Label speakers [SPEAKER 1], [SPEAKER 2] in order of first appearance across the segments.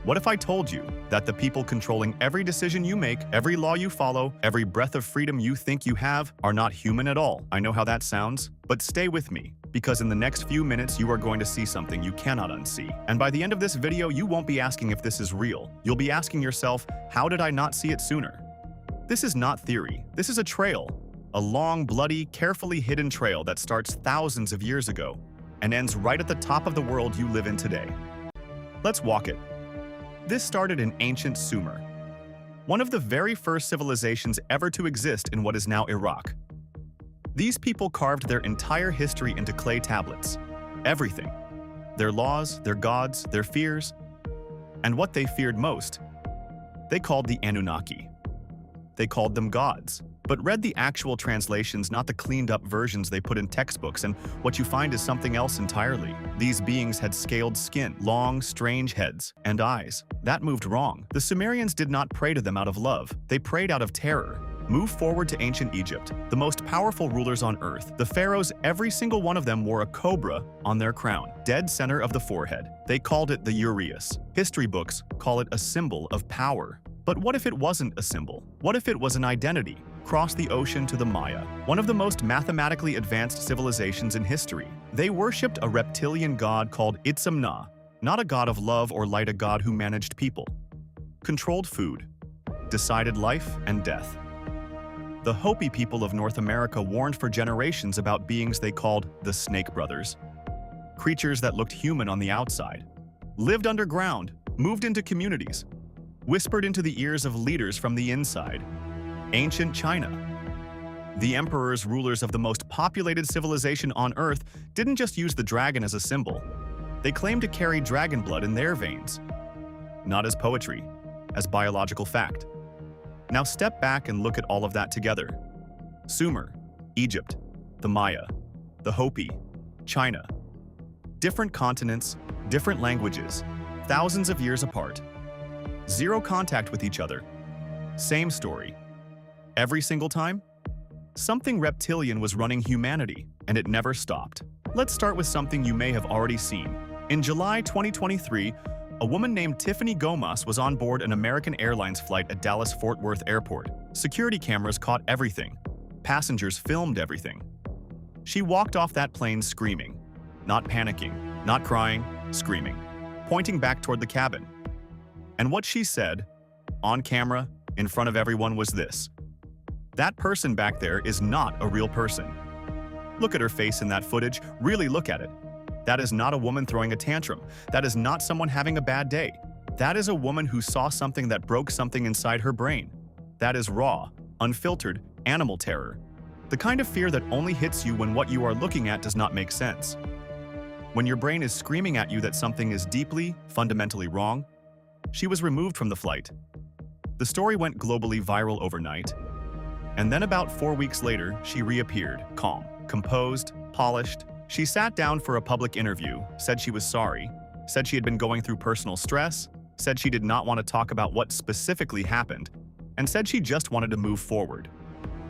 [SPEAKER 1] What if I told you that the people controlling every decision you make, every law you follow, every breath of freedom you think you have, are not human at all? I know how that sounds, but stay with me, because in the next few minutes you are going to see something you cannot unsee. And by the end of this video, you won't be asking if this is real. You'll be asking yourself, how did I not see it sooner? This is not theory. This is a trail. A long, bloody, carefully hidden trail that starts thousands of years ago and ends right at the top of the world you live in today. Let's walk it. This started in ancient Sumer, one of the very first civilizations ever to exist in what is now Iraq. These people carved their entire history into clay tablets. Everything. Their laws, their gods, their fears, and what they feared most. They called the Anunnaki. They called them gods, but read the actual translations, not the cleaned-up versions they put in textbooks, and what you find is something else entirely. These beings had scaled skin, long, strange heads, and eyes. That moved wrong. The Sumerians did not pray to them out of love. They prayed out of terror. Move forward to ancient Egypt, the most powerful rulers on earth. The pharaohs, every single one of them wore a cobra on their crown, dead center of the forehead. They called it the uraeus. History books call it a symbol of power. But what if it wasn't a symbol? What if it was an identity? Cross the ocean to the Maya, one of the most mathematically advanced civilizations in history. They worshipped a reptilian god called Itzamna, not a god of love or light, a god who managed people, controlled food, decided life and death. The Hopi people of North America warned for generations about beings they called the Snake Brothers. Creatures that looked human on the outside, lived underground, moved into communities, whispered into the ears of leaders from the inside. Ancient China. The emperors, rulers of the most populated civilization on Earth, didn't just use the dragon as a symbol. They claimed to carry dragon blood in their veins. Not as poetry, as biological fact. Now step back and look at all of that together. Sumer, Egypt, the Maya, the Hopi, China. Different continents, different languages, thousands of years apart. Zero contact with each other. Same story. Every single time? Something reptilian was running humanity, and it never stopped. Let's start with something you may have already seen. In July 2023, a woman named Tiffany Gomas was on board an American Airlines flight at Dallas-Fort Worth Airport. Security cameras caught everything. Passengers filmed everything. She walked off that plane screaming, not panicking, not crying, screaming, pointing back toward the cabin. And what she said, on camera, in front of everyone, was this: "That person back there is not a real person. Look at her face in that footage. Really look at it. That is not a woman throwing a tantrum. That is not someone having a bad day. That is a woman who saw something that broke something inside her brain. That is raw, unfiltered, animal terror. The kind of fear that only hits you when what you are looking at does not make sense. When your brain is screaming at you that something is deeply, fundamentally wrong." She was removed from the flight. The story went globally viral overnight. And then about 4 weeks later, she reappeared, calm, composed, polished. She sat down for a public interview, said she was sorry, said she had been going through personal stress, said she did not want to talk about what specifically happened, and said she just wanted to move forward.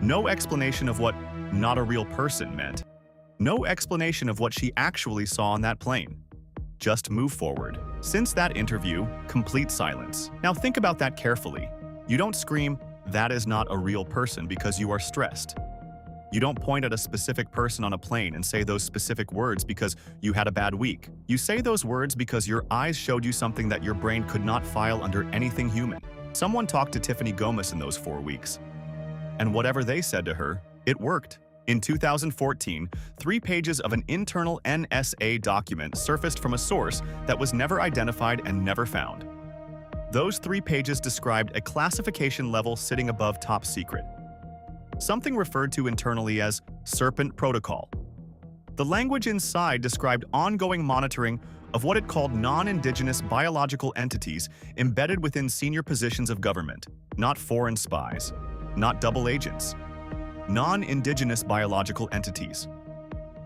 [SPEAKER 1] No explanation of what "not a real person" meant. No explanation of what she actually saw on that plane. Just move forward. Since that interview, complete silence. Now think about that carefully. You don't scream, "That is not a real person," because you are stressed. You don't point at a specific person on a plane and say those specific words because you had a bad week. You say those words because your eyes showed you something that your brain could not file under anything human. Someone talked to Tiffany Gomas in those 4 weeks. And whatever they said to her, it worked. In 2014, 3 pages of an internal NSA document surfaced from a source that was never identified and never found. Those 3 pages described a classification level sitting above top secret, something referred to internally as Serpent Protocol. The language inside described ongoing monitoring of what it called non-indigenous biological entities embedded within senior positions of government, not foreign spies, not double agents. Non-indigenous biological entities.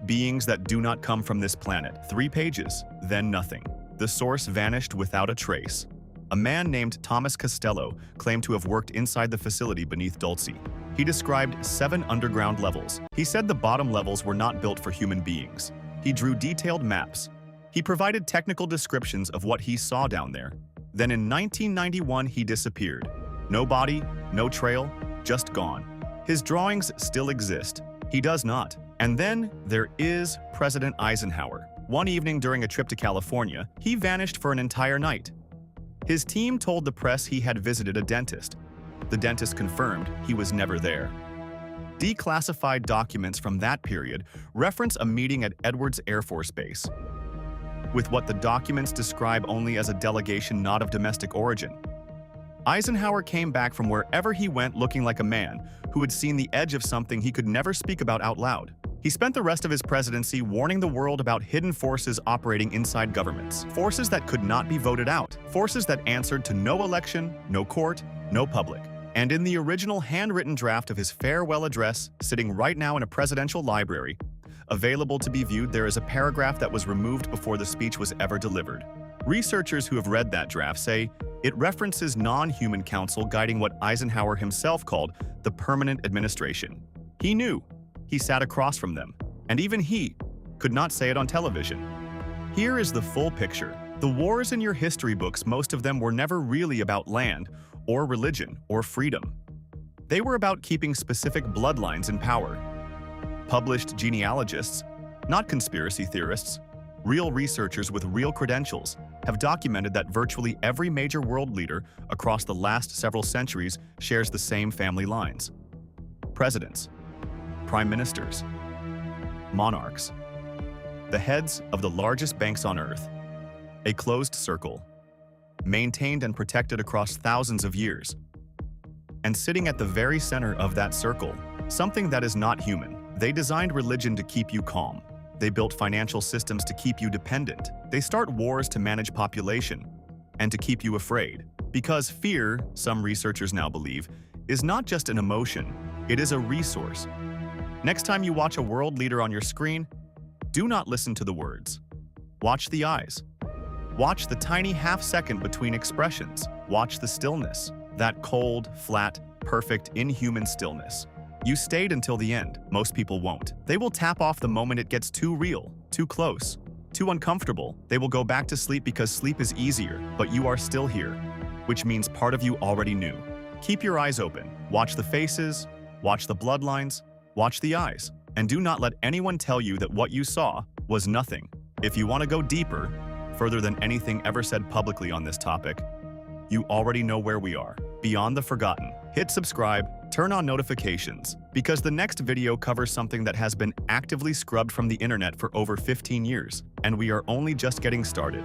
[SPEAKER 1] Beings that do not come from this planet. 3 pages, then nothing. The source vanished without a trace. A man named Thomas Costello claimed to have worked inside the facility beneath Dulce. He described 7 underground levels. He said the bottom levels were not built for human beings. He drew detailed maps. He provided technical descriptions of what he saw down there. Then in 1991, he disappeared. No body, no trail, just gone. His drawings still exist. He does not. And then there is President Eisenhower. One evening during a trip to California, he vanished for an entire night. His team told the press he had visited a dentist. The dentist confirmed he was never there. Declassified documents from that period reference a meeting at Edwards Air Force Base, with what the documents describe only as a delegation not of domestic origin. Eisenhower came back from wherever he went looking like a man who had seen the edge of something he could never speak about out loud. He spent the rest of his presidency warning the world about hidden forces operating inside governments, forces that could not be voted out, forces that answered to no election, no court, no public. And in the original handwritten draft of his farewell address, sitting right now in a presidential library, available to be viewed, there is a paragraph that was removed before the speech was ever delivered. Researchers who have read that draft say it references non-human counsel guiding what Eisenhower himself called the permanent administration. He knew. He sat across from them, and even he could not say it on television. Here is the full picture. The wars in your history books, most of them were never really about land or religion or freedom. They were about keeping specific bloodlines in power. Published genealogists, not conspiracy theorists, real researchers with real credentials, have documented that virtually every major world leader across the last several centuries shares the same family lines. Presidents, prime ministers, monarchs, the heads of the largest banks on earth, a closed circle, maintained and protected across thousands of years. And sitting at the very center of that circle, something that is not human. They designed religion to keep you calm. They built financial systems to keep you dependent. They start wars to manage population and to keep you afraid. Because fear, some researchers now believe, is not just an emotion, it is a resource. Next time you watch a world leader on your screen, do not listen to the words. Watch the eyes. Watch the tiny half-second between expressions. Watch the stillness, that cold, flat, perfect, inhuman stillness. You stayed until the end. Most people won't. They will tap off the moment it gets too real, too close, too uncomfortable. They will go back to sleep because sleep is easier, but you are still here, which means part of you already knew. Keep your eyes open. Watch the faces, watch the bloodlines, watch the eyes, and do not let anyone tell you that what you saw was nothing. If you want to go deeper, further than anything ever said publicly on this topic, you already know where we are. Beyond the Forgotten. Hit subscribe, turn on notifications, because the next video covers something that has been actively scrubbed from the internet for over 15 years, and we are only just getting started.